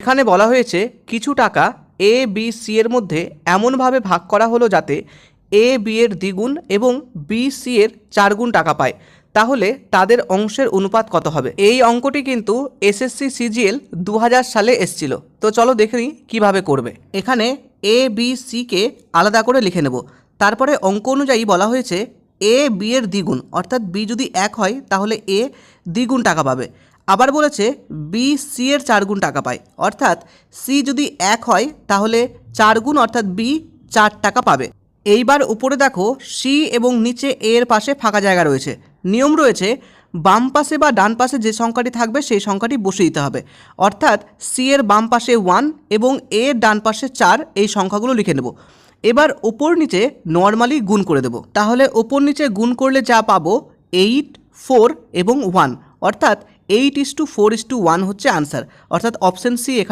এখানে বলা হয়েছে কিছু টাকা এ বি সি এর মধ্যে এমনভাবে ভাগ করা হলো যাতে এ বি এর দ্বিগুণ এবং বি সি এর 4 গুণ টাকা পায়, তাহলে তাদের অংশের অনুপাত কত হবে। এই অঙ্কটি কিন্তু এসএসসি সিজিএল 2000 সালে এসেছিল। তো চলো দেখে নিই কীভাবে করবে। এখানে এ বি সিকে আলাদা করে লিখে নেব। তারপরে অঙ্ক অনুযায়ী বলা হয়েছে এ বি এর দ্বিগুণ, অর্থাৎ বি যদি 1 হয় তাহলে এ দ্বিগুণ টাকা পাবে। আবার বলেছে বি সি এর 4 গুণ টাকা পায়, অর্থাৎ সি যদি 1 হয় তাহলে 4 গুণ অর্থাৎ বি 4 টাকা পাবে। এইবার উপরে দেখো সি এবং নিচে এর পাশে ফাঁকা জায়গা রয়েছে। নিয়ম রয়েছে বাম পাশে বা ডান পাশে যে সংখ্যাটি থাকবে সেই সংখ্যাটি বসিয়ে দিতে হবে। অর্থাৎ সি এর বাম পাশে 1 এবং এর ডান পাশে 4, এই সংখ্যাগুলো লিখে নেব। এবার ওপর নিচে নর্মালি গুণ করে দেব। তাহলে ওপর নিচে গুণ করলে যা পাবো 8, 4 এবং 1, অর্থাৎ 8:4:1 হচ্ছে আনসার। অর্থাৎ অপশন সি এখানে